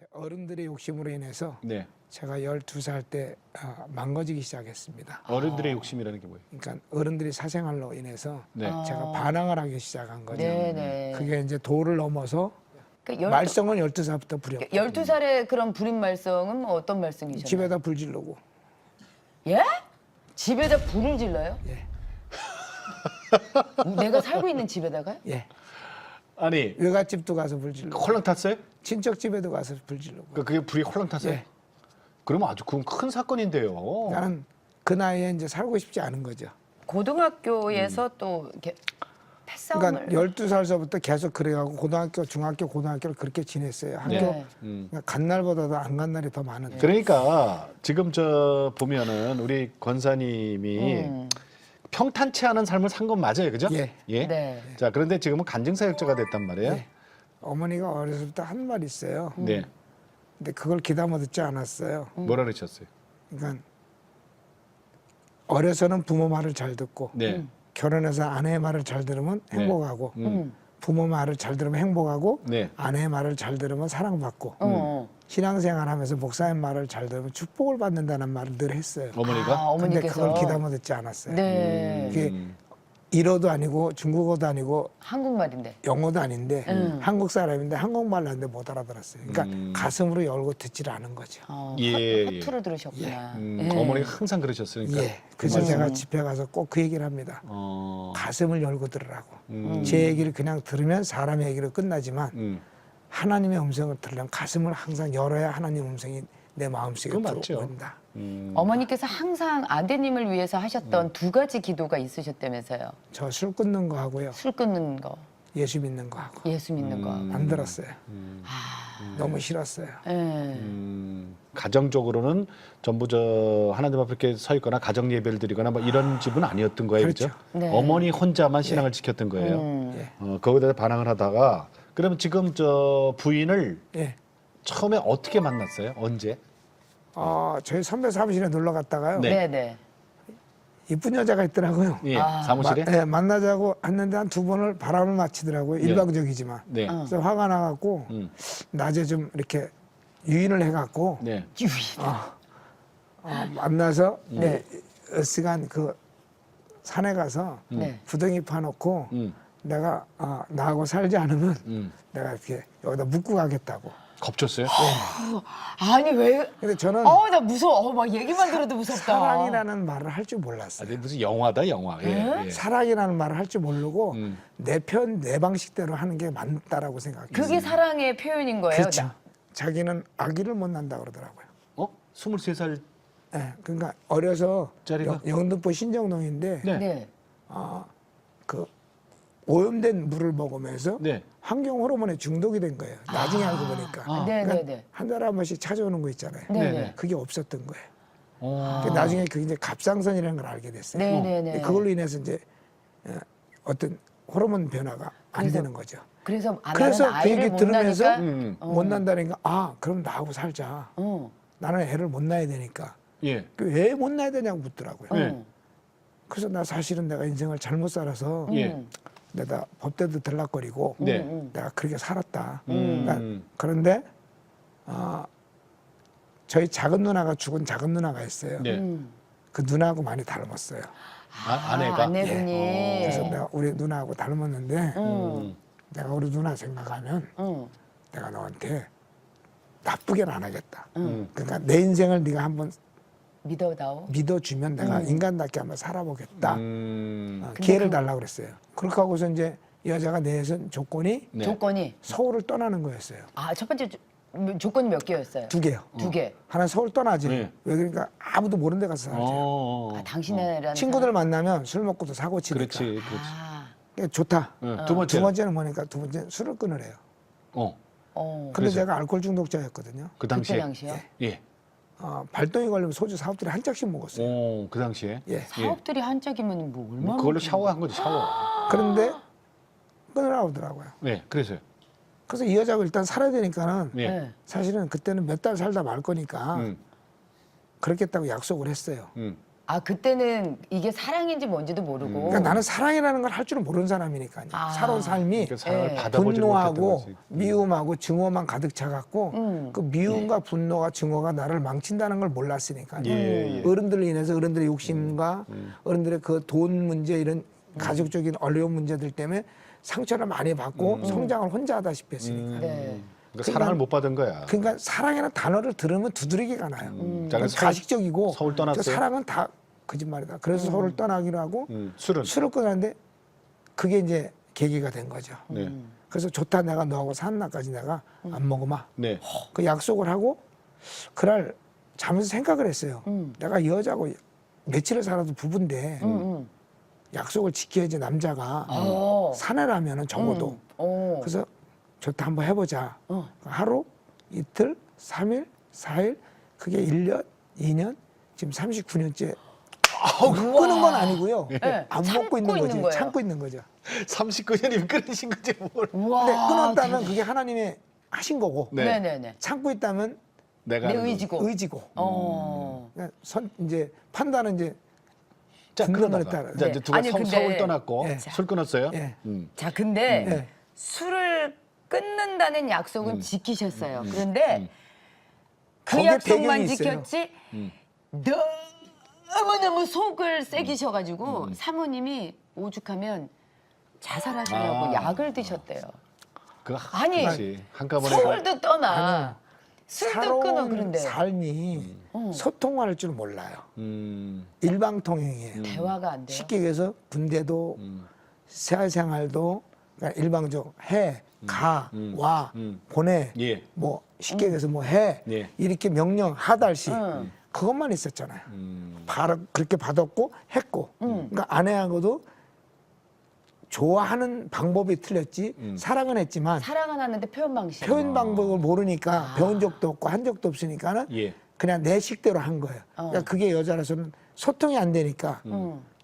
어른들의 욕심으로 인해서 네. 제가 12살 때 망가지기 시작했습니다. 어른들의 욕심이라는 게 뭐예요? 그러니까 어른들이 사생활로 인해서 네. 제가 반항을 하기 시작한 거죠. 네네. 그게 이제 도를 넘어서 그러니까 말썽은 12살부터 부렸고 12살의 그런 불임 말썽은 뭐 어떤 말썽이셨나요? 집에다 불 지르고 예? 집에다 불을 질러요? 예. 내가 살고 있는 집에다가요? 예. 아니 외갓집도 가서 불 지르고 홀랑 탔어요? 친척 집에도 가서 불 지르고 그러니까 그게 불이 홀랑 탔어요? 예. 그러면 아주 그건 큰 사건인데요. 나는 그 나이에 이제 살고 싶지 않은 거죠. 고등학교에서 또 이렇게 패싸움을 그러니까 12살서부터 계속 그래가고 고등학교, 중학교, 고등학교를 그렇게 지냈어요. 학교 네. 그러니까 간 날보다도 안 간 날이 더 많은데. 그러니까 지금 저 보면은 우리 권사님이 평탄치 않은 삶을 산 건 맞아요, 그죠? 예. 네. 자 그런데 지금은 간증사역자가 됐단 말이에요. 예. 어머니가 어렸을 때 한 말 있어요. 네. 근데 그걸 귀담아 듣지 않았어요. 뭐라 그러셨어요? 그러니까 어려서는 부모 말을 잘 듣고 네. 결혼해서 아내의 말을 잘 들으면 행복하고 부모 말을 잘 들으면 행복하고 네. 아내의 말을 잘 들으면 사랑받고 어. 신앙생활하면서 목사님 말을 잘 들으면 축복을 받는다는 말을 늘 했어요. 어머니가 아, 근데 어머니께서 그걸 귀담아 듣지 않았어요. 네. 그게 일어도 아니고 중국어도 아니고 한국말인데. 영어도 아닌데 한국 사람인데 한국말 하는데 못 알아들었어요. 그러니까 가슴으로 열고 듣지를 않은 거죠. 예, 허투루 들으셨구나. 어머니가 항상 그러셨어요. 그러니까. 예. 그래서 제가 집에 가서 꼭 그 얘기를 합니다. 가슴을 열고 들으라고. 제 얘기를 그냥 들으면 사람의 얘기로 끝나지만 하나님의 음성을 들으려면 가슴을 항상 열어야 하나님 음성이 내 마음속에 그건 맞죠. 들어온다. 어머니께서 항상 아드님을 위해서 하셨던 두 가지 기도가 있으셨다면서요. 저 술 끊는 거 하고요. 술 끊는 거, 예수 믿는 거 하고. 예수 믿는 거. 안 들었어요. 너무 싫었어요. 예. 가정적으로는 전부 저 하나님 앞에 이렇게 서 있거나 가정 예배를 드리거나 뭐 이런 집은 아니었던 거예요, 그렇죠? 네. 어머니 혼자만 신앙을 지켰던 거예요. 예. 거기에 대해서 반항을 하다가 그러면 지금 저 부인을 예. 처음에 어떻게 만났어요? 언제? 저희 선배 사무실에 놀러 갔다가요. 네. 네, 네. 이쁜 여자가 있더라고요. 예, 사무실에? 만나자고 했는데 한 두 번을 바람을 맞히더라고요. 네. 일방적이지만. 네. 그래서 화가 나갖고 낮에 좀 이렇게 유인을 해갖고 네. 만나서 네. 시간 그 산에 가서 네. 구덩이 파놓고 내가 나하고 살지 않으면 내가 이렇게 여기다 묻고 가겠다고. 겁쳤어요? 아니 왜? 근데 저는 나 무서워. 막 얘기만 들어도 무섭다. 사랑이라는 말을 할 줄 몰랐어요. 아, 무슨 영화다 영화. 예, 예. 사랑이라는 말을 할 줄 모르고 내 편, 내 방식대로 하는 게 맞다라고 생각해요. 그게 사랑의 표현인 거예요. 그렇죠. 자기는 아기를 못 낳는다 그러더라고요. 23살. 예, 그러니까 어려서 짜리가? 영등포 신정동인데 네. 네. 그 오염된 물을 먹으면서 네. 환경 호르몬에 중독이 된 거예요. 나중에 알고 보니까. 네, 그러니까 네, 네. 한 달에 한 번씩 찾아오는 거 있잖아요. 네, 네. 그게 없었던 거예요. 어. 그러니까 나중에 그게 이제 갑상선이라는 걸 알게 됐어요. 네, 네, 네. 그걸로 인해서 이제 어떤 호르몬 변화가 안 그래서 되는 거죠. 그래서 그래서 나는 그 아이를 얘기 못 들으면서 나니까 못 난다니까 그럼 나하고 살자. 나는 애를 못 낳아야 되니까. 예. 왜 못 낳아야 되냐고 묻더라고요. 네. 그래서 나 사실은 내가 인생을 잘못 살아서 예. 내가 법대도 들락거리고 네. 내가 그렇게 살았다. 그러니까 그런데 저희 작은 누나가 죽은 작은 누나가 있어요. 네. 그 누나하고 많이 닮았어요. 아내가. 아내분이. 그래서 내가 우리 누나하고 닮았는데 내가 우리 누나 생각하면 내가 너한테 나쁘게는 안 하겠다. 그러니까 내 인생을 네가 한번 믿어다오. 믿어주면 내가 인간답게 한번 살아보겠다. 음. 기회를 달라고 그랬어요. 그렇게 하고서 이제 여자가 내선 조건이 네. 조건이 서울을 떠나는 거였어요. 첫 번째 조건이 몇 개였어요? 두 개요. 두 개. 하나 서울 떠나지. 네. 왜 그러니까 아무도 모르는 데 가서 살지. 당신이라는 친구들 만나면 술 먹고도 사고 치니까. 그렇지, 그렇지. 그러니까 좋다. 두 번째. 두 번째는 뭐니까 두 번째는 술을 끊으래요. 근데 그래서? 제가 알코올 중독자였거든요. 그 당시에. 그때 당시요? 예. 발동이 걸리면 소주 사업들이 한 짝씩 먹었어요. 그 당시에. 예. 사업들이 한 짝이면 뭐 얼마나? 그걸로 샤워한 거지, 샤워. 그런데 끊으라고 하더라고요. 네, 그래서요. 그래서 이 여자가 일단 살아야 되니까는 예. 네. 사실은 그때는 몇 달 살다 말 거니까 그렇겠다고 약속을 했어요. 아 그때는 이게 사랑인지 뭔지도 모르고. 그러니까 나는 사랑이라는 걸 할 줄은 모르는 사람이니까요. 아. 살아온 삶이 그 사랑을 예. 받아보지 분노하고 못했던 거지. 미움하고 증오만 가득 차갖고 그 미움과 분노가 증오가 나를 망친다는 걸 몰랐으니까요. 예. 어른들로 인해서 어른들의 욕심과 어른들의 그 돈 문제 이런 가족적인 어려운 문제들 때문에 상처를 많이 받고 성장을 혼자 하다시피 했으니까. 네. 그러니까 사랑을 못 받은 거야. 그러니까 사랑이라는 단어를 들으면 두드러기가 나요. 자, 그건 그래서 가식적이고 서울 떠났어요? 저 사랑은 다 거짓말이다. 그래서 서울을 떠나기로 하고 술은 술을 끊었는데 그게 이제 계기가 된 거죠. 네. 그래서 좋다 내가 너하고 사는 날까지 내가 안 먹어마. 네. 그 약속을 하고 그날 자면서 생각을 했어요. 내가 이 여자하고 며칠을 살아도 부부인데 약속을 지켜야지 남자가 사내라면은 적어도. 그래서 좋다 한번 해보자. 하루, 이틀, 3일, 4일, 그게 1년, 2년, 지금 39년째. 끊은 건 아니고요. 네. 안 참고 먹고 있는 있는 거지. 거예요. 참고 있는 거죠. 39년이면 끊으신 거지 뭘. 우와. 근데 끊었다면 그게 하나님의 하신 거고 네. 네네네. 참고 있다면 내가 내 하는 거. 의지고. 의지고. 어. 그러니까 이제 판단은 이제 자, 분명을 그러다가 따라. 자, 네. 이제 두가 아니, 근데- 서울 떠났고 예. 술 끊었어요. 예. 자 근데 네. 술을 끊는다는 약속은 지키셨어요. 그런데 그 거기에 약속만 배경이 있어요. 지켰지 너무너무 속을 새기셔가지고 사모님이 오죽하면 자살하시려고 아. 약을 드셨대요. 그 아니, 그렇지. 한꺼번에 서울도 떠나 술도 끊어 살아온 그런데 삶이 소통할 줄 몰라요. 일방통행이에요. 대화가 안 돼요. 쉽게 얘기해서 군대도 사회생활도 그러니까 일방적 해, 가, 와, 보내, 예. 뭐 쉽게 얘기해서 뭐 해, 예. 이렇게 명령 하달시 그것만 있었잖아요. 바로 그렇게 받았고 했고 그러니까 아내하고도 좋아하는 방법이 틀렸지 사랑은 했지만 사랑은 하는데 표현 방식. 표현 방법을 모르니까 배운 적도 없고 한 적도 없으니까는 예. 그냥 내 식대로 한 거예요. 그러니까 그게 여자라서는 소통이 안 되니까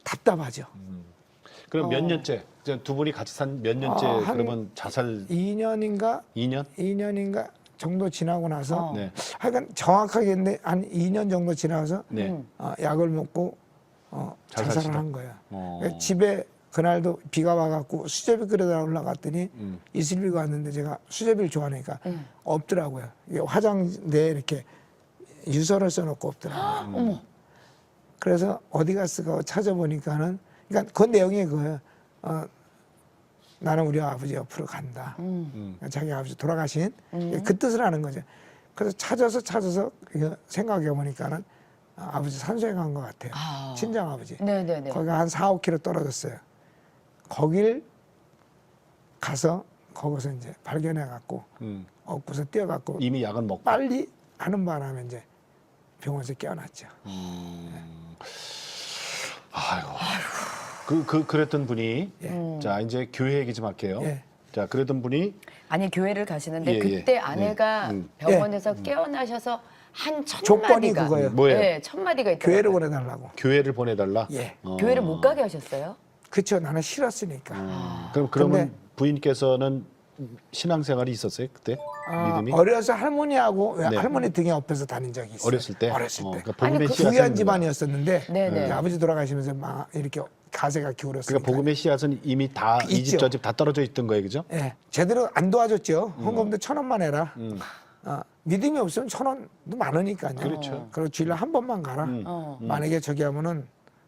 답답하죠. 그럼 몇 년째? 이제 두 분이 같이 산 몇 년째 한 그러면 자살 2년인가 2년? 2년인가 정도 지나고 나서 네. 하여간 정확하게 했는데 한 2년 정도 지나서 네. 약을 먹고 자살을 자살시도? 한 거예요. 어. 그러니까 집에 그날도 비가 와갖고 수제비 끓여다 올라갔더니 이슬비가 왔는데 제가 수제비를 좋아하니까 없더라고요. 이게 화장대에 이렇게 유서를 써놓고 없더라고요. 그래서 어디 갔을까 찾아보니까는 그러니까 그 내용이 그거예요. 나는 우리 아버지 옆으로 간다. 그러니까 자기 아버지 돌아가신 그 뜻을 하는 거죠. 그래서 찾아서 생각해 보니까는 아버지 산소에 간 것 같아요. 친정 아버지. 네네네. 거기가 한 4, 5km 떨어졌어요. 거길 가서 거기서 이제 발견해 갖고 얻고서 뛰어갖고 이미 약은 먹고. 빨리 하는 바람에 이제 병원에서 깨어났죠. 아이고. 그랬던 분이 자 이제 교회 얘기 좀 할게요. 예. 자 그랬던 분이 아니 교회를 가시는데 예, 그때 예. 아내가 병원에서 깨어나셔서 한 조건이 천마디가 그거예요. 뭐예요? 네, 천마디가 있더라고요. 교회를 보내달라고. 교회를 보내달라. 예. 교회를 못 가게 하셨어요? 그쵸. 나는 싫었으니까. 그러면 근데- 부인께서는 신앙생활이 있었어요 그때 믿음이 어려서 할머니하고 네. 할머니 등에 업혀서 다닌 적이 있어요. 어렸을 때. 어렸을 때. 그러니까 복음의 아니, 그 씨앗은 부유한 집안이었었는데 네네. 아버지 돌아가시면서 막 이렇게 가세가 기울었으니까. 그러니까 복음의 씨앗은 이미 다 이 집 있죠. 저 집 다 떨어져 있던 거예요, 그죠? 예, 제대로 안 도와줬죠. 헌금도 1,000원만 해라. 믿음이 없으면 1,000원도 많으니까요. 그렇죠. 그리고 주일에 한 번만 가라. 만약에 저기 하면은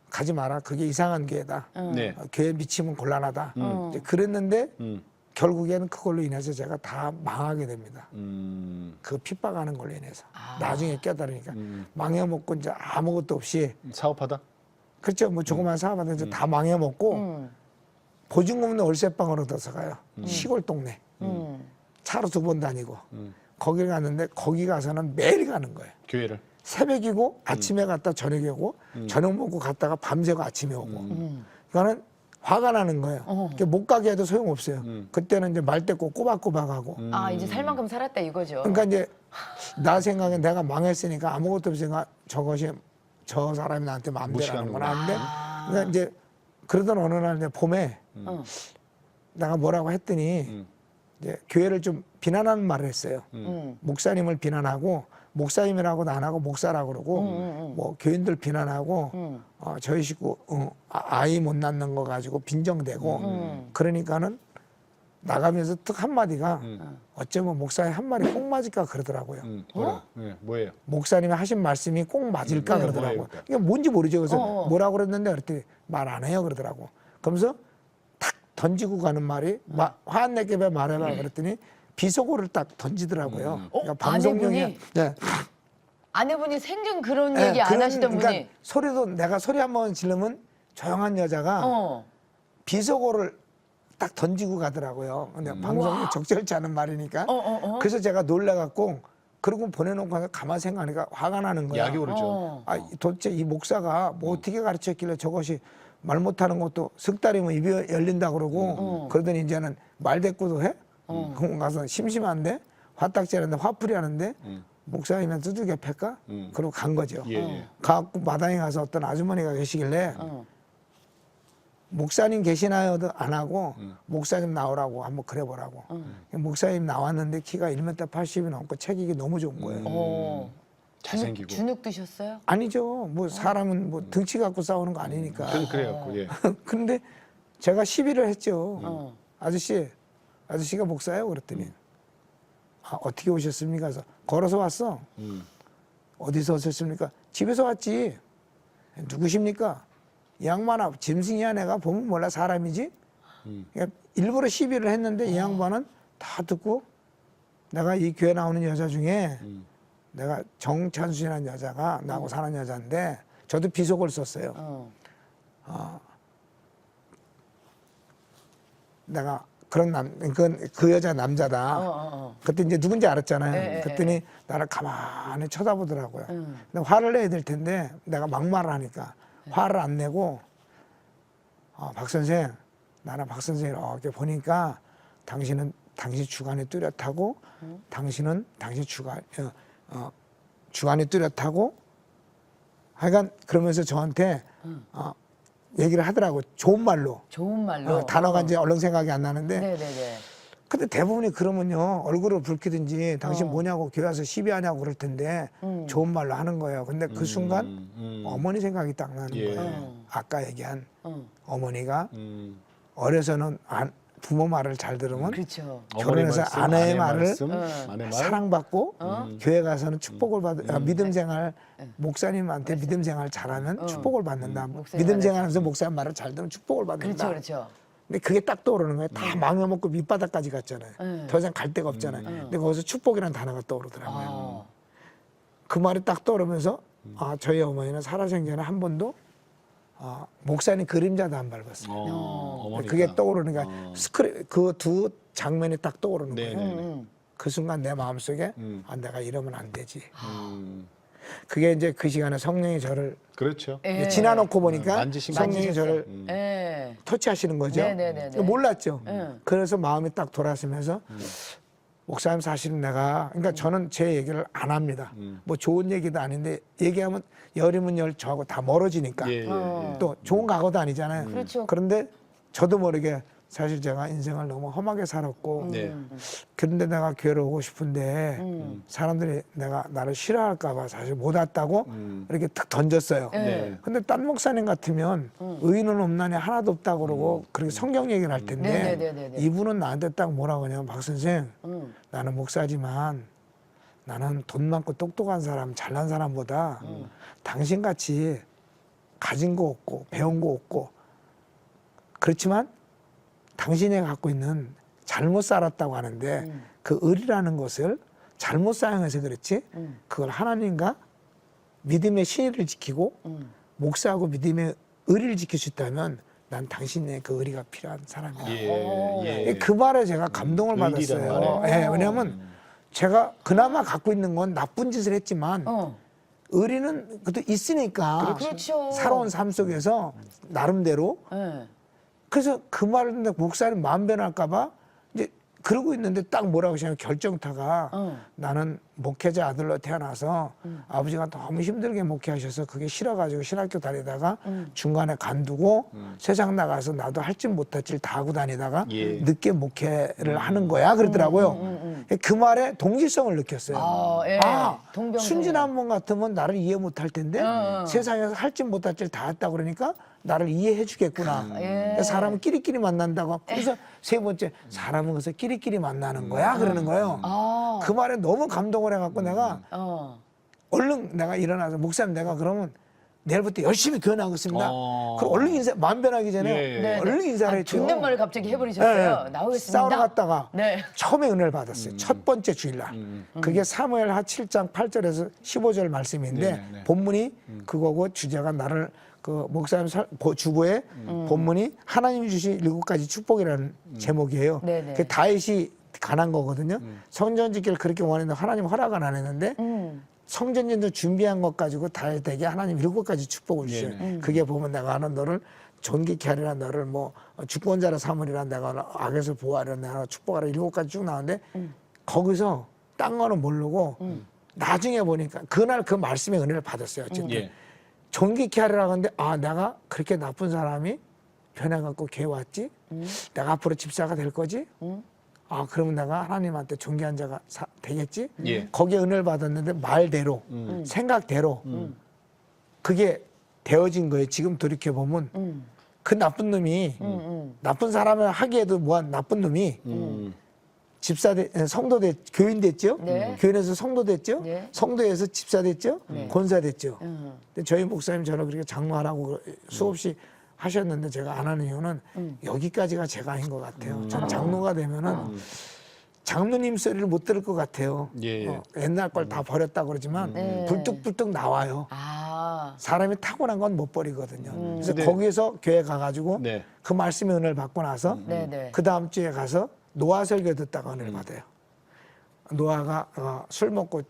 가지 마라. 그게 이상한 교회다. 네. 교회 미치면 곤란하다. 이제 그랬는데 음. 결국에는 그걸로 인해서 제가 다 망하게 됩니다. 음. 그 핍박하는 걸로 인해서. 나중에 깨달으니까 망해먹고 이제 아무것도 없이 사업하다. 그렇죠. 뭐 조그만 사업하는데 다 망해먹고 보증금 없는 월세방으로 들어서 가요. 시골 동네. 차로 2번 다니고. 거기를 갔는데 거기 가서는 매일 가는 거예요. 교회를. 새벽이고 아침에 갔다 저녁에 오고 저녁 먹고 갔다가 밤새고 아침에 오고. 이거는 화가 나는 거예요. 그러니까 못 가게 해도 소용없어요. 그때는 이제 말대꾸 꼬박꼬박하고. 아 이제 살 만큼 살았다 이거죠. 그러니까 이제 나 생각에 내가 망했으니까 아무것도 없으니까 저것이 저 사람이 나한테 마음대로 하는 건 안 돼. 그러니까 이제 그러던 어느 날 이제 봄에 내가 뭐라고 했더니 이제 교회를 좀 비난하는 말을 했어요. 목사님을 비난하고 목사님이라고도 안 하고 목사라고 그러고 뭐 교인들 비난하고 저희 식구 아이 못 낳는 거 가지고 빈정대고 그러니까는 나가면서 딱 한마디가 어쩌면 목사의 한 말이 꼭 맞을까 그러더라고요. 네, 뭐예요? 목사님이 하신 말씀이 꼭 맞을까 그러더라고요. 뭐예요? 이게 뭔지 모르죠. 그래서 뭐라고 그랬는데 그랬더니 말 안 해요 그러더라고. 그러면서 탁 던지고 가는 말이 화안 내게 왜 말해봐 그랬더니 비속어를 딱 던지더라고요. 그러니까 방송용이 아내분이? 네. 아내분이 생전 그런 네, 얘기 안 그런- 하시던 분이. 그러니까 소리도 내가 소리 한번 지르면 조용한 여자가 비속어를 딱 던지고 가더라고요. 근데 방송에 적절치 않은 말이니까. 그래서 제가 놀라갖고 그러고 보내놓고 나서 가만히 생각하니까 화가 나는 거야. 약이 오르죠. 아, 도대체 이 목사가 뭐 어떻게 가르쳤길래 저것이 말 못하는 것도 석 달이면 입이 열린다 그러고 그러더니 이제는 말대꾸도 해? 그럼 가서 심심한데 화딱지 하는데 화풀이 하는데 목사님은 두들겨 팰까? 그러고 간 거죠. 예. 가갖고 마당에 가서 어떤 아주머니가 계시길래 목사님 계시나요도 안 하고 목사님 나오라고 한번 그래보라고. 목사님 나왔는데 키가 1m 80이 넘고 체격이 너무 좋은 거예요. 잘생기고. 주눅 드셨어요? 아니죠. 뭐 사람은 뭐 등치 갖고 싸우는 거 아니니까. 그래갖고 예. 근데 제가 시비를 했죠. 아저씨가 목사예요? 그랬더니 아, 어떻게 오셨습니까? 그래서 걸어서 왔어. 어디서 오셨습니까? 집에서 왔지. 누구십니까? 이 양반아, 짐승이야 내가 보면 몰라 사람이지. 그러니까 일부러 시비를 했는데 이 양반은 다 듣고 내가 이 교회 나오는 여자 중에 내가 정찬수라는 여자가 나하고 사는 여자인데 저도 비속어를 썼어요. 내가 그런 그 여자 남자다. 그때 이제 누군지 알았잖아요. 그랬더니 나를 가만히 쳐다보더라고요. 근데 화를 내야 될 텐데 내가 막말을 하니까 화를 안 내고 박 선생, 나는 박 선생 이렇게 보니까 당신은 당신 주관이 뚜렷하고 당신은 당신 주관이 뚜렷하고 하여간 그러면서 저한테 얘기를 하더라고. 좋은 말로. 좋은 말로. 단어가 이제 얼른 생각이 안 나는데. 네네네. 근데 대부분이 그러면요. 얼굴을 붉히든지 당신 뭐냐고 교회 와서 시비하냐고 그럴 텐데 좋은 말로 하는 거예요. 근데 그 순간 어머니 생각이 딱 나는 거예요. 아까 얘기한 어머니가 어려서는 부모 말을 잘 들으면 그렇죠. 결혼해서 아내의 말을 아내 말. 사랑받고 교회 가서는 축복을 믿음 생활 목사님한테 믿음 생활 잘하면 축복을 받는다. 목사님 믿음 말을 생활하면서 목사님 말을 잘 들으면 축복을 받는다. 그렇죠, 그렇죠. 근데 그게 딱 떠오르는 거예요. 다 망해먹고 밑바닥까지 갔잖아요. 더 이상 갈 데가 없잖아요. 근데 거기서 축복이라는 단어가 떠오르더라고요. 그 말이 딱 떠오르면서 저희 어머니는 살아생전에 한 번도 목사님 그림자도 안 밟았어요. 어머니가. 그게 떠오르는 거야. 그 두 장면이 딱 떠오르는 거예요. 네네네. 그 순간 내 마음속에 내가 이러면 안 되지. 음. 그게 이제 그 시간에 성령이 저를 그렇죠. 예. 지나놓고 보니까 만지신 성령이 만지셨어요. 저를 예. 터치하시는 거죠. 네네네네. 몰랐죠. 네. 그래서 마음이 딱 돌아서면서 목사님 사실은 내가 그러니까 저는 제 얘기를 안 합니다. 뭐 좋은 얘기도 아닌데 얘기하면 열이면 열 저하고 다 멀어지니까 예, 예, 예. 또 좋은 각오도 아니잖아요. 그렇죠. 그런데 저도 모르게 사실 제가 인생을 너무 험하게 살았고 네. 그런데 내가 교회를 오고 싶은데 사람들이 내가 나를 싫어할까 봐 사실 못 왔다고 이렇게 탁 던졌어요. 네. 근데 딴 목사님 같으면 의인은 없나니 하나도 없다고 그러고 그렇게 성경 얘기를 할 텐데 네네네네. 이분은 나한테 딱 뭐라고 하냐면 박 선생 나는 목사지만 나는 돈 많고 똑똑한 사람 잘난 사람보다 당신같이 가진 거 없고 배운 거 없고 그렇지만 당신이 갖고 있는 잘못 살았다고 하는데 그 의리라는 것을 잘못 사용해서 그렇지 그걸 하나님과 믿음의 신의를 지키고 목사하고 믿음의 의리를 지킬 수 있다면 난 당신의 그 의리가 필요한 사람이다. 예. 그 말에 제가 감동을 의리란 받았어요. 말에. 예, 왜냐하면 제가 그나마 갖고 있는 건 나쁜 짓을 했지만 의리는 그것도 있으니까 그렇죠. 살아온 삶 속에서 나름대로 예. 그래서 그 말을 듣는데 목사님 마음 변할까봐 이제 그러고 있는데 딱 뭐라고 하시냐면 결정타가 나는 목회자 아들로 태어나서 아버지가 너무 힘들게 목회하셔서 그게 싫어가지고 신학교 다니다가 중간에 간두고 세상 나가서 나도 할 줄 못할 줄 다 하고 다니다가 예. 늦게 목회를 하는 거야 그러더라고요. 그 말에 동질성을 느꼈어요. 예. 동병 순진한 분 같으면 나를 이해 못할 텐데 세상에서 할지 못할 줄 다 했다 그러니까 나를 이해해 주겠구나. 그러니까 사람은 끼리끼리 만난다고. 그래서 세 번째 사람은 그래서 끼리끼리 만나는 거야 그러는 거예요. 그 말에 너무 감동을 해갖고 내가 얼른 내가 일어나서 목사님 내가 그러면 내일부터 열심히 교회 나가겠습니다. 그럼 얼른 인사 만변하기 전에 얼른 인사를 했죠. 존댓말을 갑자기 해버리셨어요. 나오겠습니다. 싸우러 갔다가 네. 처음에 은혜를 받았어요. 첫 번째 주일날. 그게 사무엘하 7장 8절에서 15절 말씀인데 본문이 그거고 주제가 나를 그 목사님 주보에 본문이 하나님이 주신 7가지 축복이라는 제목이에요. 네네. 그 다윗이 관한 거거든요. 성전 짓기를 그렇게 원했는데 하나님 허락은 안 했는데 성전진도 준비한 것 가지고 다윗에게 하나님 7가지 축복을 주셔요. 그게 보면 내가 하는 너를 존귀케 하리라 너를 뭐 주권자라 삼으리라 내가 악에서 보호하리라 내가 축복하라 7가지 쭉 나오는데 거기서 딴 거는 모르고 나중에 보니까 그날 그 말씀의 은혜를 받았어요. 어쨌든 존귀케 하리라 하는데 아 내가 그렇게 나쁜 사람이 변해갖고 걔 왔지? 내가 앞으로 집사가 될 거지? 아 그러면 내가 하나님한테 존귀한 자가 되겠지? 거기에 은혜를 받았는데 말대로 생각대로 그게 되어진 거예요. 지금 돌이켜보면 그 나쁜 놈이 나쁜 사람을 하기에도 뭐한 나쁜 놈이 집사 성도 교인 됐죠? 네. 교인에서 성도 됐죠? 네. 성도에서 집사 됐죠? 권사 됐죠? 근데 저희 목사님 저는 그렇게 장로하라고 수없이 하셨는데 제가 안 하는 이유는 여기까지가 제가 아닌 것 같아요. 전 장로가 되면은 장로님 소리를 못 들을 것 같아요. 옛날 걸 다 버렸다 그러지만 불뚝불뚝 나와요. 사람이 타고난 건 못 버리거든요. 그래서 거기에서 교회 가가지고 그 말씀의 은혜를 받고 나서 그 다음 주에 가서 노아 설교 듣다가 은혜를 받아요. 노아가 술 먹고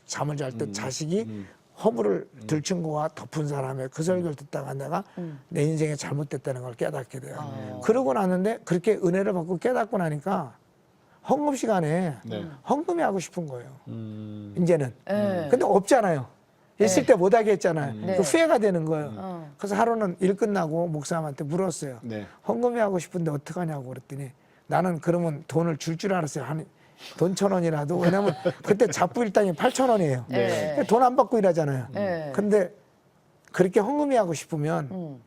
잠을 잘 때 자식이 허물을 들춘 거와 덮은 사람의 그 설교를 듣다가 내가 내 인생에 잘못됐다는 걸 깨닫게 돼요. 그러고 났는데 그렇게 은혜를 받고 깨닫고 나니까 헌금 시간에 헌금이 하고 싶은 거예요. 이제는. 근데 없잖아요. 있을 때 못하게 했잖아요. 그 후회가 되는 거예요. 그래서 하루는 일 끝나고 목사님한테 물었어요. 헌금이 하고 싶은데 어떡하냐고 그랬더니 나는 그러면 돈을 줄 줄 알았어요. 돈 1,000원이라도. 왜냐면 그때 잡부 일당이 8,000원이에요. 돈 안 받고 일하잖아요. 근데 그렇게 헌금이 하고 싶으면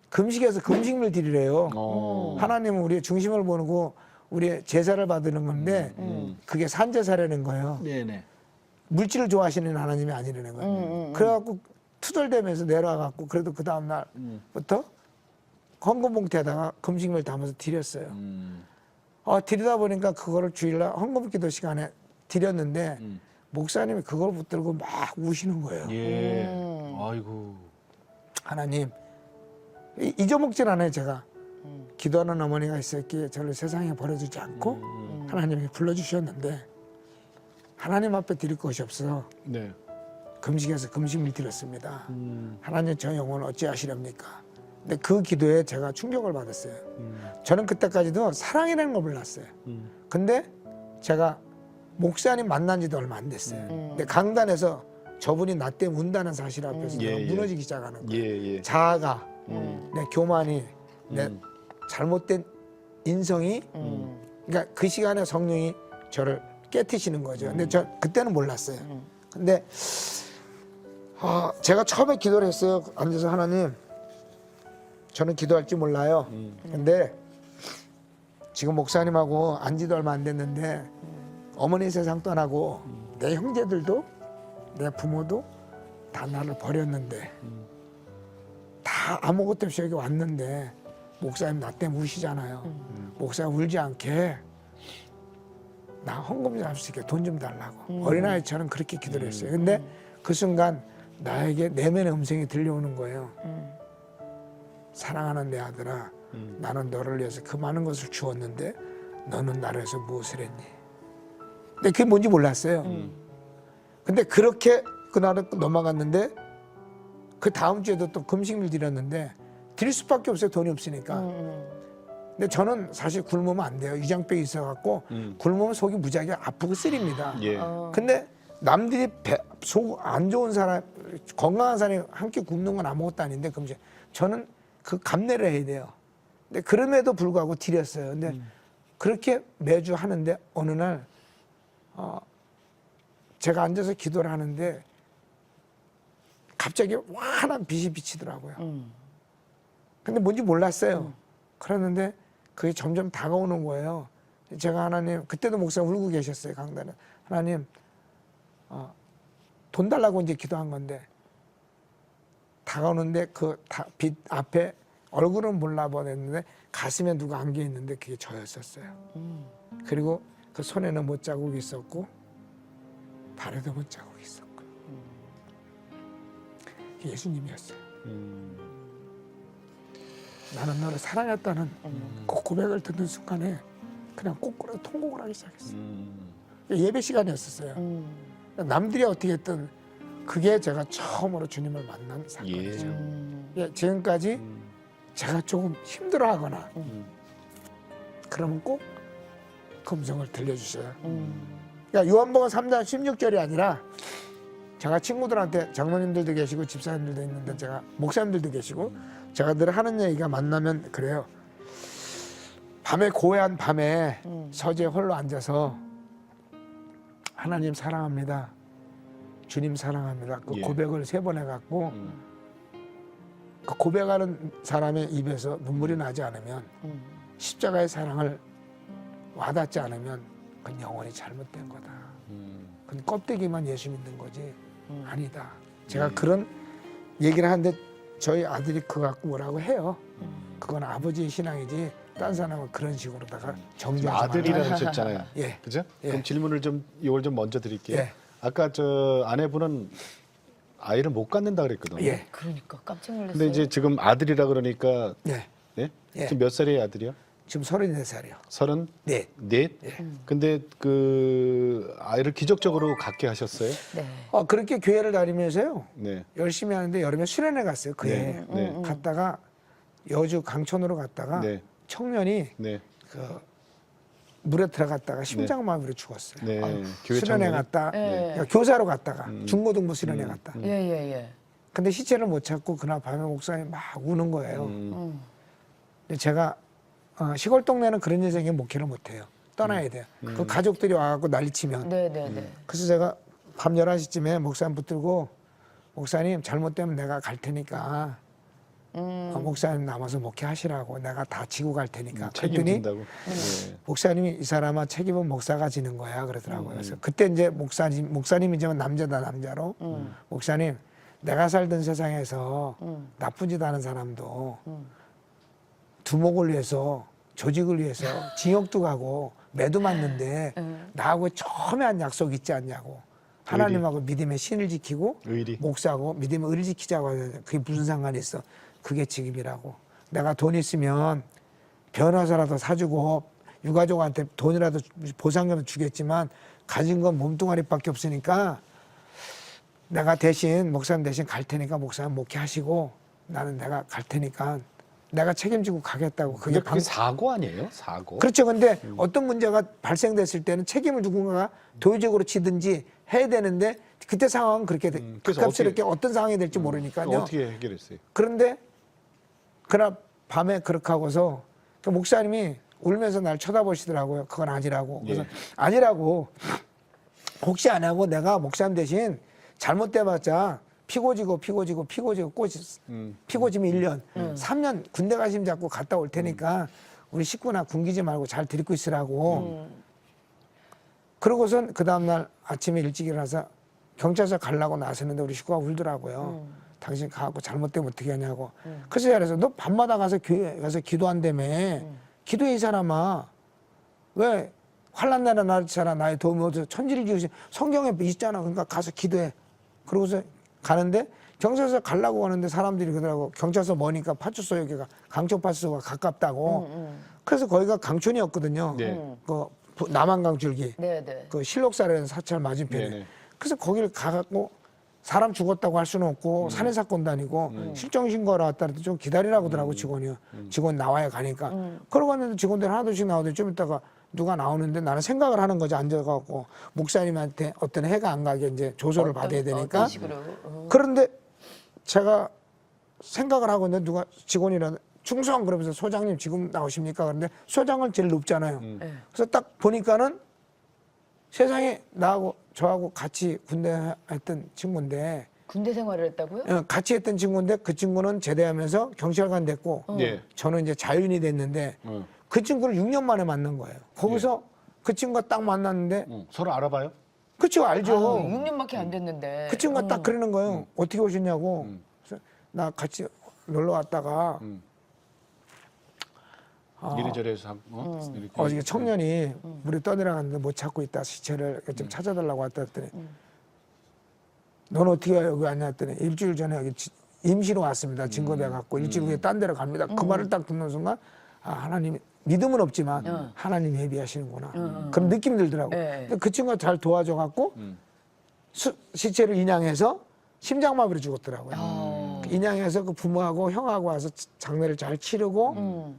금식에서 금식물 드리래요. 하나님은 우리의 중심을 보고 우리의 제사를 받는 건데 그게 산제사라는 거예요. 물질을 좋아하시는 하나님이 아니라는 거예요. 그래갖고 투덜대면서 내려와갖고 그래도 그 다음 날부터 헌금 봉투에다가 금식물 담아서 드렸어요. 드리다 보니까 그거를 주일날 헌금 기도 시간에 드렸는데 목사님이 그걸 붙들고 막 우시는 거예요. 아이고. 하나님 잊어먹질 않아요. 제가 기도하는 어머니가 있었기에 저를 세상에 버려두지 않고 하나님이 불러주셨는데 하나님 앞에 드릴 것이 없어서 금식에서 금식물 드렸습니다. 하나님 저 영혼을 어찌하시렵니까? 근데 그 기도에 제가 충격을 받았어요. 저는 그때까지도 사랑이라는 걸 몰랐어요. 근데 제가 목사님 만난 지도 얼마 안 됐어요. 근데 강단에서 저분이 나 때문에 운다는 사실 앞에서 내가 무너지기 시작하는 거예요. 자아가, 내 교만이, 내 잘못된 인성이 그러니까 그 시간에 성령이 저를 깨트시는 거죠. 근데 저 그때는 몰랐어요. 근데 제가 처음에 기도를 했어요. 앉아서 하나님 저는 기도할 줄 몰라요. 근데 지금 목사님하고 안지도 얼마 안 됐는데 어머니 세상 떠나고 내 형제들도 내 부모도 다 나를 버렸는데 다 아무것도 없이 여기 왔는데 목사님 나 때문에 우시잖아요. 목사님 울지 않게 나 헌금 좀 할 수 있게 돈 좀 달라고. 어린아이 저는 그렇게 기도를 했어요. 근데 그 순간 나에게 내면의 음성이 들려오는 거예요. 사랑하는 내 아들아, 나는 너를 위해서 그 많은 것을 주었는데 너는 나를 위해서 무엇을 했니? 근데 그게 뭔지 몰랐어요. 근데 그렇게 그날은 넘어갔는데 그 다음 주에도 또 금식물 드렸는데 드릴 수밖에 없어요. 돈이 없으니까. 근데 저는 사실 굶으면 안 돼요. 위장병이 있어갖고 굶으면 속이 무지하게 아프고 쓰립니다. 근데 남들이 속 안 좋은 사람, 건강한 사람이 한 끼 굶는 건 아무것도 아닌데 저는 그 감내를 해야 돼요. 근데 그럼에도 불구하고 드렸어요. 근데 그렇게 매주 하는데 어느 날 제가 앉아서 기도를 하는데 갑자기 환한 빛이 비치더라고요. 근데 뭔지 몰랐어요. 그랬는데 그게 점점 다가오는 거예요. 제가 하나님, 그때도 목사 울고 계셨어요, 강단에. 하나님, 돈 달라고 이제 기도한 건데 다가오는데 그 빛 앞에 얼굴은 몰라보냈는데 가슴에 누가 안겨 있는데 그게 저였었어요. 그리고 그 손에는 못자국이 있었고 발에도 못자국이 있었고 예수님이었어요. 나는 너를 사랑했다는 그 고백을 듣는 순간에 그냥 꼬꾸라도 통곡을 하기 시작했어요. 예배 시간이었었어요. 남들이 어떻게 했든 그게 제가 처음으로 주님을 만난 사건이죠. 예, 지금까지 제가 조금 힘들어하거나 그러면 꼭 그 음성을 들려주셔요. 그러니까 요한복음 3장 16절이 아니라 제가 친구들한테 장로님들도 계시고 집사님들도 있는데 제가 목사님들도 계시고 제가 늘 하는 얘기가 만나면 그래요. 밤에 고요한 밤에 서재에 홀로 앉아서 하나님 사랑합니다. 주님 사랑합니다. 그 예. 고백을 3번 해갖고 그 고백하는 사람의 입에서 눈물이 나지 않으면 십자가의 사랑을 와닿지 않으면 그건 영원히 잘못된 거다. 그건 껍데기만 예수 믿는 거지 아니다. 제가 그런 얘기를 하는데 저희 아들이 그거 갖고 뭐라고 해요. 그건 아버지의 신앙이지 딴 사람은 그런 식으로다가 정죄하지 아들이라고 하셨잖아요. 예. 그죠? 예. 그럼 질문을 좀 이걸 좀 먼저 드릴게요. 예. 아까 저 아내분은 아이를 못 갖는다 그랬거든요. 예. 그러니까 깜짝 놀랐어요. 근데 이제 지금 아들이라 그러니까 예. 예? 예. 지금 몇 살이에요, 아들이요? 지금 34살이요. 34? 네. 근데 그 아이를 기적적으로 갖게 하셨어요? 네. 그렇게 교회를 다니면서요. 네. 열심히 하는데 여름에 수련회 갔어요. 그해. 네. 갔다가 여주 강촌으로 갔다가 네. 청년이 네. 그 물에 들어갔다가 심장마비로 죽었어요. 네. 교회 수련회 청년이? 갔다 네. 그러니까 교사로 갔다가 중고등부 수련회 갔다. 예. 근데 시체를 못 찾고 그날 밤에 목사님 막 우는 거예요. 근데 제가 시골 동네는 그런 인생에 목회를 못 해요. 떠나야 돼요. 그 가족들이 와갖고 난리치면. 네. 그래서 제가 밤 11시쯤에 목사님 붙들고 목사님 잘못되면 내가 갈 테니까 목사님 남아서 목회하시라고 내가 다 지고 갈 테니까. 그랬더니 책임진다고. 네. 목사님이 이 사람아 책임은 목사가 지는 거야 그러더라고요. 그래서 그때 이제 목사님이지만 남자다 남자로 목사님 내가 살던 세상에서 나쁜 짓 하는 사람도 두목을 위해서 조직을 위해서 징역도 가고 매도 맞는데 나하고 처음에 한 약속 있지 않냐고. 하나님하고 믿음의 신을 지키고 의리. 목사하고 믿음의 의를 지키자고 하는데 그게 무슨 상관이 있어. 그게 직업이라고. 내가 돈 있으면 변호사라도 사주고 유가족한테 돈이라도 보상금 주겠지만 가진 건 몸뚱아리밖에 없으니까 내가 대신 목사님 대신 갈 테니까 목사님 목회하시고 나는 내가 갈 테니까 내가 책임지고 가겠다고. 그게 사고 아니에요? 사고. 그렇죠. 근데 어떤 문제가 발생됐을 때는 책임을 누군가가 도의적으로 지든지 해야 되는데 그때 상황은 그렇게 그래서 급갑스럽게 어떤 상황이 될지 모르니까요. 어떻게 해결했어요? 그런데 그날 밤에 그렇게 하고서 그 목사님이 울면서 날 쳐다보시더라고요. 그건 아니라고. 그래서 아니라고 혹시 안 하고 내가 목사님 대신 잘못돼봤자 피고지고 피고지면 1년, 3년 군대 가심 잡고 갔다 올 테니까 우리 식구나 굶기지 말고 잘 데리고 있으라고. 그러고선 그 다음날 아침에 일찍 일어나서 경찰서 가려고 나섰는데 우리 식구가 울더라고요. 당신 가고 잘못되면 어떻게 하냐고. 그래서 그래서 너 밤마다 가서 교회 가서 기도한다며. 기도해 이 사람아. 왜 환난 날에 나처럼 나의 도움이 얻어서 천지를 지으신 성경에 있잖아. 그러니까 가서 기도해. 그러고서 가는데 경찰서 가려고 하는데 사람들이 그러더라고. 경찰서 머니까 파출소 여기가 강촌 파출소가 가깝다고. 그래서 거기가 강촌이었거든요. 네. 그 남한강 줄기. 네. 그 실록사라는 사찰 맞은편에. 네네. 그래서 거기를 가갖고 사람 죽었다고 할 수는 없고 살해 사건도 아니고 실종 신고하러 왔다는데 좀 기다리라고 하더라고 직원이요. 직원 나와야 가니까. 그러고 왔는데 직원들 하나둘씩 나오더니 좀 있다가 누가 나오는데 나는 생각을 하는 거지 앉아갖고 목사님한테 어떤 해가 안 가게 이제 조소를 받아야 되니까. 어떤 식으로? 그런데 제가 생각을 하고 있는데 누가 직원이라 충성 그러면서 소장님 지금 나오십니까? 그런데 소장은 제일 높잖아요. 네. 그래서 딱 보니까는 세상에 나하고 저하고 같이 군대 했던 친구인데 군대 생활을 했다고요? 같이 했던 친구인데 그 친구는 제대하면서 경찰관 됐고 예. 저는 이제 자윤이 됐는데 그 친구를 6년 만에 만난 거예요. 거기서 그 친구가 딱 만났는데 서로 알아봐요? 그 친구 알죠. 6년밖에 안 됐는데. 그 친구가 딱 그러는 거예요. 어떻게 오셨냐고. 그래서 나 같이 놀러 왔다가 이리저리 해서 이렇게 이게 청년이 물에 떠내려갔는데 못 찾고 있다. 시체를 좀 찾아달라고 왔다 했더니 넌 어떻게 여기 왔냐 했더니 일주일 전에 여기 임시로 왔습니다. 진급해갖고 일주일 후에 딴 데로 갑니다. 그 말을 딱 듣는 순간 아, 하나님 믿음은 없지만 하나님 예비하시는구나. 그런 느낌이 들더라고. 네. 근데 그 친구가 잘 도와줘갖고 시체를 인양해서 심장마비로 죽었더라고요. 인양해서 그 부모하고 형하고 와서 장례를 잘 치르고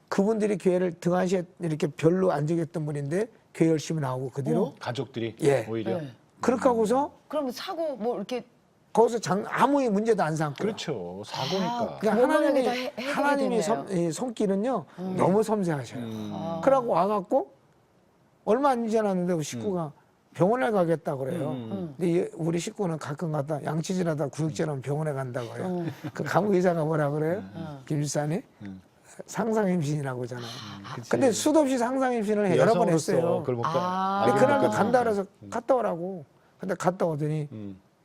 그분들이 교회를 등한시에 이렇게 별로 안 지켰던 분인데 교회 열심히 나오고 그 뒤로 가족들이 예. 오히려 네. 그렇게 하고서 그럼 사고 뭐 이렇게 거기서 아무 문제도 안 삼고. 그렇죠. 사고니까. 그러니까 원만하게 다 하나님이 해결이 하나님이 됐네요. 이 손길은요 너무 섬세하셔요. 그러고 와갖고 얼마 안 지났는데 그 식구가 병원에 가겠다 그래요. 근데 우리 식구는 가끔 갔다 양치질하다 구역질하면 병원에 간다 그래요. 그 간호 의사가 뭐라 그래요? 김일산이 상상 임신이라고 하잖아요. 근데 수도 없이 상상 임신을 여러 번 여성으로서 했어요. 그걸 못 근데 그날도 간다 그래서 갔다 오라고. 근데 갔다 오더니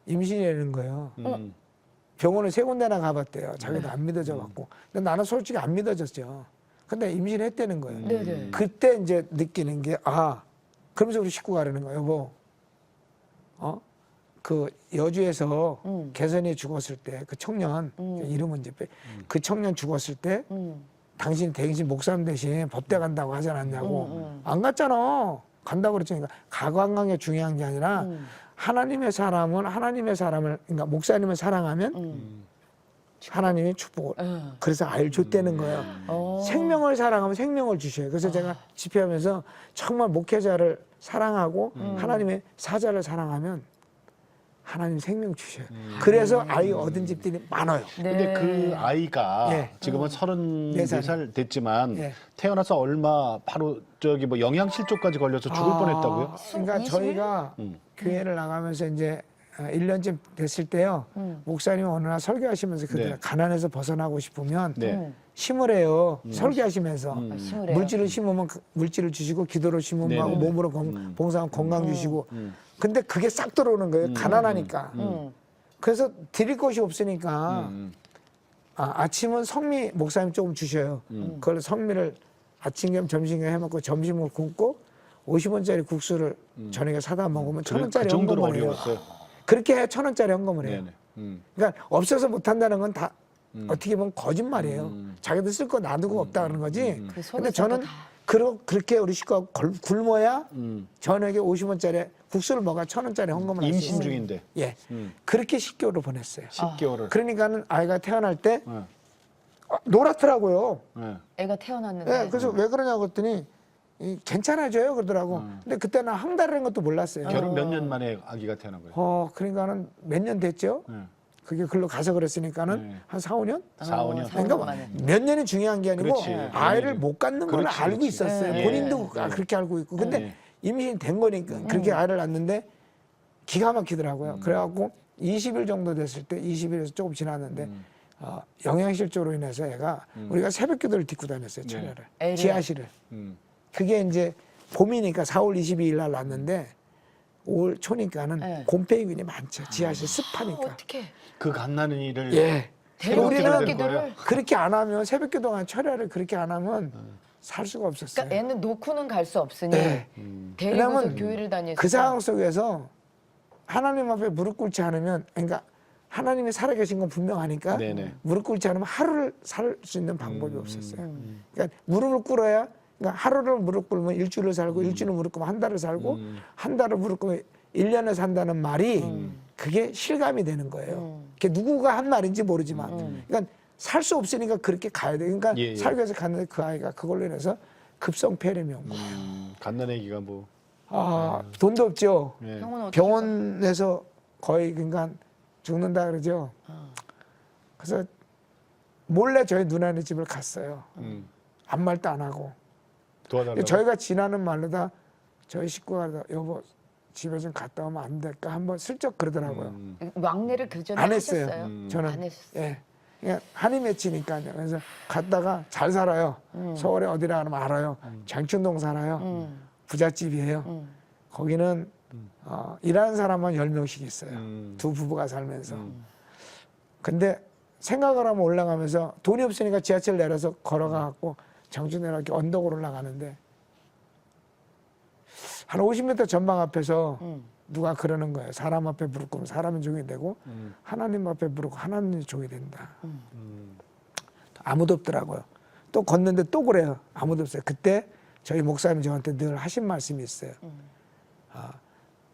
임신이라는 거예요. 병원을 3군데나 가봤대요. 자기도 안 믿어져 갖고. 근데 나는 솔직히 안 믿어졌죠. 근데 임신했다는 거예요. 네네. 그때 이제 느끼는 게 그러면서 우리 식구가 그러는 거예요. 여보, 그 여주에서 개선이 죽었을 때 그 청년 이름은 이제 그 청년 죽었을 때 당신 대신 목사님 대신 법대 간다고 하지 않았냐고. 안 갔잖아. 간다고 그랬으니까 가관광 게 중요한 게 아니라 하나님의 사람은 하나님의 사람을 그러니까 목사님을 사랑하면 하나님이 축복을 그래서 알 줬다는 거예요. 생명을 사랑하면 생명을 주셔요. 그래서 제가 집회하면서 정말 목회자를 사랑하고 하나님의 사자를 사랑하면 하나님 생명 주셔요. 그래서 아이 얻은 집들이 많아요. 근데 그 아이가 예. 지금은 34살 됐지만 예. 태어나서 얼마 바로 저기 뭐 영양실조까지 걸려서 죽을 뻔했다고요? 그러니까 20일? 저희가 교회를 나가면서 이제 1년쯤 됐을 때요. 목사님이 어느 날 설교하시면서 그들 네. 가난에서 벗어나고 싶으면 네. 심으래요. 설교하시면서 심으래요. 물질을 심으면 물질을 주시고 기도를 심으면 네네. 몸으로 봉사하면 건강 주시고 근데 그게 싹 들어오는 거예요. 가난하니까. 그래서 드릴 것이 없으니까 아침은 성미 목사님 조금 주셔요. 그걸 성미를 아침 겸 점심 겸 해먹고 점심을 굶고 50원짜리 국수를 저녁에 사다 먹으면 1,000원짜리 그 정도로 헌금을 해요. 어려웠어요. 그렇게 해야 1,000원짜리 헌금을 해요. 네네. 그러니까 없어서 못한다는 건 다 어떻게 보면 거짓말이에요. 자기도 쓸 거 놔두고 없다 그러는 거지. 그 근데 속에서도 저는 다. 그렇게 우리 식구가 굶어야 저녁에 50원짜리 국수를 먹어 1,000원짜리 헌금을 할수 임신 있어요. 중인데 예, 그렇게 10개월을 보냈어요. 10개월을. 그러니까는 아이가 태어날 때 네. 노랗더라고요. 네. 애가 태어났는데. 예, 그래서 왜 그러냐고 했더니 괜찮아져요 그러더라고. 근데 그때는 한 달이라는 것도 몰랐어요. 결혼 몇 년 만에 아기가 태어난 거예요? 그러니까는 몇 년 됐죠. 네. 그게 글로 가서 그랬으니까는 네. 한 4, 5년? 4, 5년. 사, 오 년 그러니까 만에. 몇 년이 중요한 게 아니고 그렇지. 아이를 못 갖는 걸 그렇지, 알고 그렇지. 있었어요. 네. 본인도 네. 그렇게 알고 있고. 근데 네. 임신이 된 거니까 그렇게 아이를 낳는데 기가 막히더라고요. 그래갖고 20일 정도 됐을 때 20일에서 조금 지났는데 영양실조로 인해서 애가 우리가 새벽기도를 딛고 다녔어요. 철야를. 애를. 지하실을. 그게 이제 봄이니까 4월 22일 날 났는데 올 초니까는 네. 곰팡이균이 많죠. 지하실 습하니까. 어떻게? 그 갓나는 일을 예. 새벽기도를 우리는 되는 거예요? 그렇게 안 하면 새벽기도가 철야를 그렇게 안 하면 살 수가 없었어요. 그러니까 애는 놓고는 갈 수 없으니 네. 데리고서 왜냐면 교회를 다니서 그 상황 속에서 하나님 앞에 무릎 꿇지 않으면 그러니까 하나님이 살아계신 건 분명하니까 네네. 무릎 꿇지 않으면 하루를 살 수 있는 방법이 없었어요. 그러니까 무릎을 꿇어야 그러니까 하루를 무릎 꿇으면 일주일을 살고 일주일을 무릎 꿇으면 한 달을 살고 한 달을 무릎 꿇으면 1년을 산다는 말이 그게 실감이 되는 거예요. 그게 누구가 한 말인지 모르지만 그러니까 살 수 없으니까 그렇게 가야 돼. 그러니까 예, 예. 살기 위해서 갔는데 그 아이가 그걸로 인해서 급성 폐렴이 온 거예요. 갓난 아기가 뭐 돈도 없죠. 예. 형은 어떻게 병원에서 거의 그러니까 죽는다 그러죠. 그래서 몰래 저희 누나네 집을 갔어요. 아무 말도 안 하고. 도와달라고. 저희가 지나는 말로다 저희 식구가 여보 집에 좀 갔다 오면 안 될까 한번 슬쩍 그러더라고요. 왕래를 그 전에 안 했어요. 하셨어요? 저는 안 했어요. 예. 그냥 한이 맺히니까요. 그래서 갔다가 잘 살아요. 서울에 어디라 하면 알아요. 장춘동 살아요. 부잣집이에요. 거기는 일하는 사람만 10명씩 있어요. 두 부부가 살면서. 근데 생각을 하면 올라가면서 돈이 없으니까 지하철 내려서 걸어가갖고 장춘대로 이렇게 언덕으로 올라가는데 한 50m 전망 앞에서 누가 그러는 거예요. 사람 앞에 무릎 꿇으면 사람은 종이 되고 하나님 앞에 무릎 꿇으면 하나님이 종이 된다. 아무도 없더라고요. 또 걷는데 또 그래요. 아무도 없어요. 그때 저희 목사님 저한테 늘 하신 말씀이 있어요.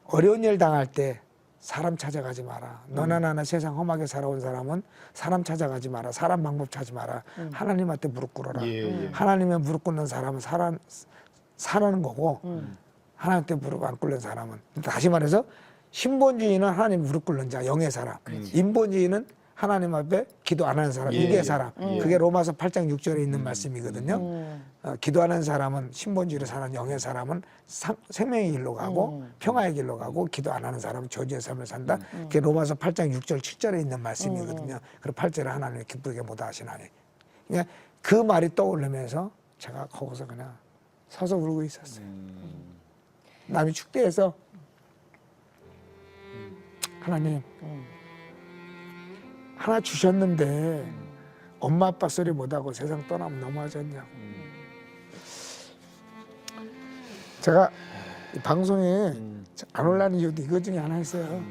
어려운 일 당할 때 사람 찾아가지 마라. 너나 나나 세상 험하게 살아온 사람은 사람 찾아가지 마라. 사람 방법 찾지 마라. 하나님한테 무릎 꿇어라. 예. 하나님의 무릎 꿇는 사람은 사는 거고 하나님한테 무릎 안 꿇는 사람은 다시 말해서 신본주의는 하나님 무릎 꿇는 자 영의 사람. 인본주의는 하나님 앞에 기도 안 하는 사람, 예, 육의 예. 사람. 예. 그게 로마서 8장 6절에 있는 말씀이거든요. 기도하는 사람은 신본주의로 사는 영의 사람은 생명의 길로 가고 평화의 길로 가고 기도 안 하는 사람은 저주의 삶을 산다. 그게 로마서 8장 6절 7절에 있는 말씀이거든요. 그리고 8절에 하나님을 기쁘게 못하 하시나니. 그러니까 그 말이 떠오르면서 제가 거기서 그냥 서서 울고 있었어요. 남이 축대에서 하나님 하나 주셨는데 엄마 아빠 소리 못하고 세상 떠나면 너무하지 않냐고. 제가 이 방송에 안 올라는 이유도 이것 중에 하나 있어요.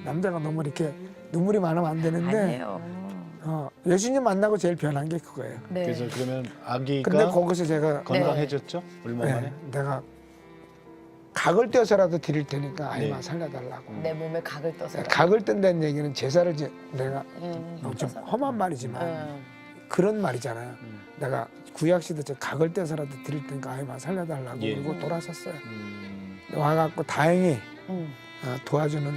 남자가 너무 이렇게 눈물이 많으면 안 되는데 아니에요. 예수님 만나고 제일 변한 게 그거예요. 네. 그래서 그러면 아기가 근데 거기서 제가 건강해졌죠? 얼마 만에? 내가 각을 떼어서라도 드릴 테니까 아이만 네. 살려달라고. 내 몸에 각을 떠서. 각을 뜬다는 얘기는 제사를 내가 좀 떠서. 험한 말이지만 그런 말이잖아요. 내가 구약 시대 저 각을 떼서라도 드릴 테니까 아이만 살려달라고 예. 그리고 돌아섰어요. 와갖고 다행히 도와주는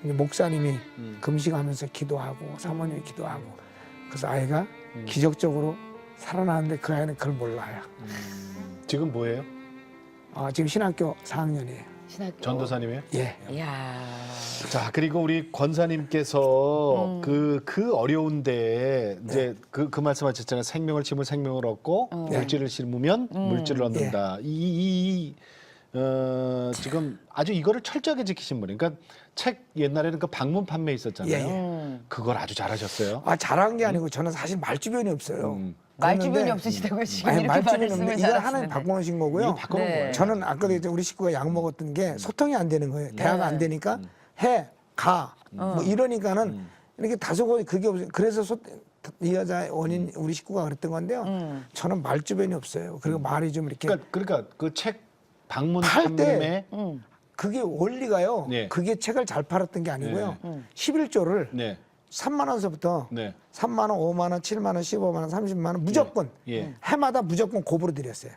목사님이 금식하면서 기도하고 사모님이 기도하고 그래서 아이가 기적적으로 살아나는데 그 아이는 그걸 몰라요. 지금 뭐예요? 지금 신학교 4학년이에요. 신학교. 전도사님이에요? 예. 이야. 자, 그리고 우리 권사님께서 그 어려운데 이제 그 말씀하셨잖아요. 생명을 심으면 생명을 얻고 물질을 심으면 물질을 얻는다. 지금 아주 이거를 철저하게 지키신 분이에요. 그러니까 책 옛날에는 그 방문 판매 있었잖아요. 예, 그걸 아주 잘하셨어요. 잘한 게 아니고 저는 사실 말주변이 없어요. 말주변이 없으시다고요? 지금 아니, 이렇게 말주변이 말씀을 없는데 이건 하나님 잘하시는데. 바꿔놓으신 거고요. 이거 바꿔놓은 네. 거예요. 저는 아까도 이제 우리 식구가 약 먹었던 게 소통이 안 되는 거예요. 대화가 안 되니까 뭐 이러니까는 이렇게 다소곳 그게 없어요. 그래서 이 여자 원인 우리 식구가 그랬던 건데요. 저는 말주변이 없어요. 그리고 말이 좀 이렇게 그러니까 그 책 방문 팔 때 판매에 그게 원리가요. 네. 그게 책을 잘 팔았던 게 아니고요. 11조를 네. 3만 원서부터 네. 3만 원, 5만 원, 7만 원, 15만 원, 30만 원 무조건 예. 해마다 무조건 고부로 드렸어요.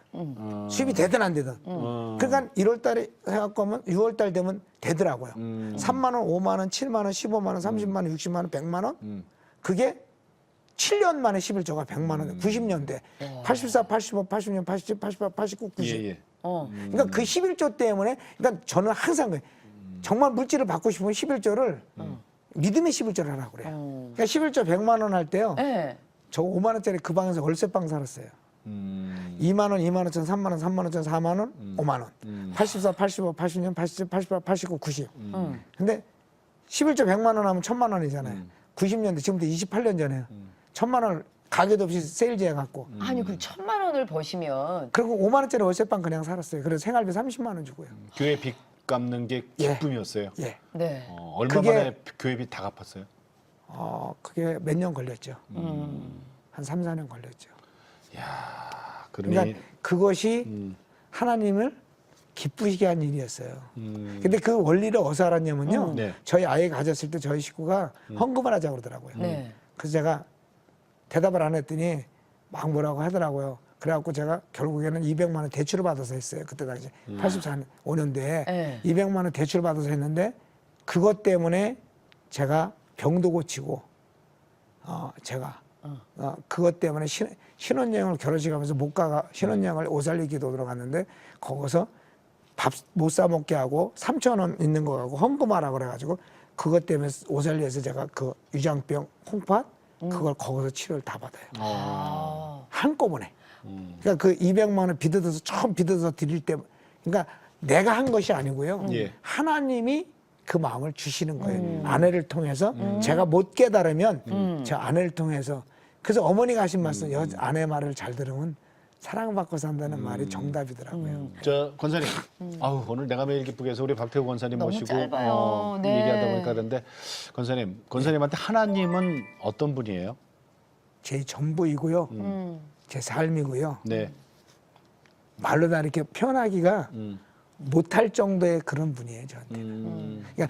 수입이 되든 안 되든. 그러니까 1월 달에 해갖고 하면 6월 달 되면 되더라고요. 3만 원, 5만 원, 7만 원, 15만 원, 30만 원, 60만 원, 100만 원. 그게 7년 만에 11조가 100만 원, 90년대. 84, 85, 86, 87, 88, 89, 90. 예, 예. 그러니까 그 11조 때문에 그러니까 저는 항상 그래요. 정말 물질을 받고 싶으면 11조를 믿음의 11조를 하라고 그래요. 그러니까 11조 100만 원 할 때요. 네. 저 5만 원짜리 그 방에서 월세방 살았어요. 2만 원, 2만 원천, 3만 원, 3만 원천, 4만 원, 5만 원. 84, 85, 86, 87, 88, 89, 90. 근데 11조 100만 원 하면 1000만 원이잖아요. 90년대 지금부터 28년 전에요. 1000만 원을 가게도 없이 세일즈해 갖고. 아니 그 1000만 원을 버시면 그리고 5만 원짜리 월세방 그냥 살았어요. 그래서 생활비 30만 원 주고요. 교회 빚 갚는 게 기쁨이었어요. 예. 네. 얼마 그게- 만에 교회 빚 다 갚았어요? 그게 몇 년 걸렸죠. 한 3, 4년 걸렸죠. 야, 그러니 그러니까 그것이 하나님을 기쁘시게 한 일이었어요. 근데 그 원리를 어디서 알았냐면요. 네. 저희 아이 가졌을 때 저희 식구가 헌금을 하자고 그러더라고요. 네. 그래서 제가 대답을 안 했더니 막 뭐라고 하더라고요. 그래갖고 제가 결국에는 200만 원 대출을 받아서 했어요. 그때 당시 84년, 5년도에 네. 200만 원 대출 받아서 했는데 그것 때문에 제가 병도 고치고 제가 그것 때문에 신혼여행을 결혼식 하면서 못 가가 신혼여행을 오살리 기도로 갔는데 거기서 밥 못 사 먹게 하고 3,000원 있는 거 갖고 헌금하라 그래가지고 그것 때문에 오살리에서 제가 그 위장병 콩팥 그걸 거기서 치료를 다 받아요. 한꺼번에. 그러니까 그 200만 원 빚어서 처음 빚어서 드릴 때 그러니까 내가 한 것이 아니고요. 예. 하나님이 그 마음을 주시는 거예요. 아내를 통해서 제가 못 깨달으면 저 아내를 통해서 그래서 어머니가 하신 말씀 아내 말을 잘 들으면 사랑받고 산다는 말이 정답이더라고요. 저 권사님, 아우 오늘 내가 매일 기쁘게 해서 우리 박태우 권사님 너무 모시고 짧아요. 네. 얘기하다 보니까 그런데 권사님한테 하나님은 어떤 분이에요? 제 전부이고요. 제 삶이고요. 네. 말로 다 이렇게 표현하기가 못할 정도의 그런 분이에요, 저한테. 그러니까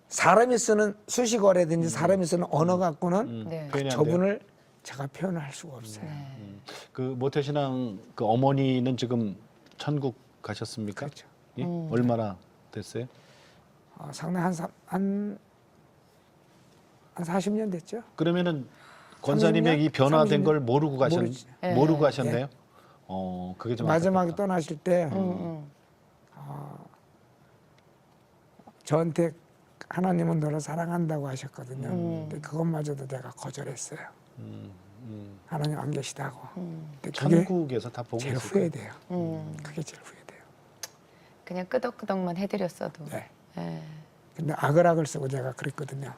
사람이 쓰는 수식어라든지 사람이 쓰는 언어 갖고는 네. 표현이 안 돼요? 저분을 제가 표현할 수가 없어요. 그 모태신앙 그 어머니는 지금 천국 가셨습니까? 그렇죠. 예? 얼마나 됐어요? 상당히 한 40년 됐죠. 그러면은 권사님의 30년? 이 변화된 30년? 걸 모르고 모르지. 모르고 가셨네요. 예. 그게 좀 마지막에 안타깝다. 떠나실 때 저한테 하나님은 너를 사랑한다고 하셨거든요. 근데 그것마저도 제가 거절했어요. 하나님 안 계시다고. 근데 그게 천국에서 다 보고 제일 있을 거예요. 후회돼요. 그게 제일 후회돼요. 그냥 끄덕끄덕만 해드렸어도. 네. 예. 근데 악을 쓰고 제가 그랬거든요.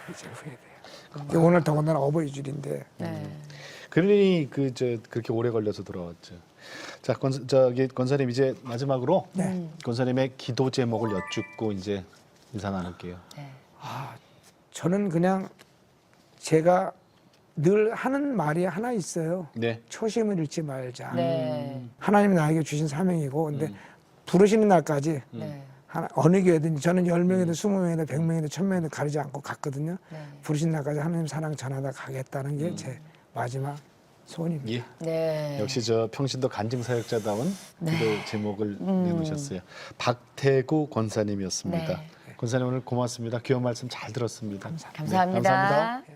그게 제일 후회돼요. 오늘 더군다나 어버이 줄인데 네. 그러니 그렇게 오래 걸려서 돌아왔죠. 자, 권사님 이제 마지막으로 권사님의 기도 제목을 여쭙고 이제 인사 나눌게요. 네. 저는 그냥 제가 늘 하는 말이 하나 있어요. 네. 초심을 잃지 말자. 네. 하나님이 나에게 주신 사명이고 근데 부르시는 날까지 네. 어느 교회든지 저는 10명이든 20명이든 100명이든 1000명이든 가리지 않고 갔거든요. 네. 부르신 날까지 하나님 사랑 전하다 가겠다는 게 제 마지막 소원입니다. 예. 네. 역시 저 평신도 간증 사역자다운 기도 제목을 내놓으셨어요. 박태구 권사님이었습니다. 네. 권사님 오늘 고맙습니다. 귀한 말씀 잘 들었습니다. 감사합니다. 네, 감사합니다.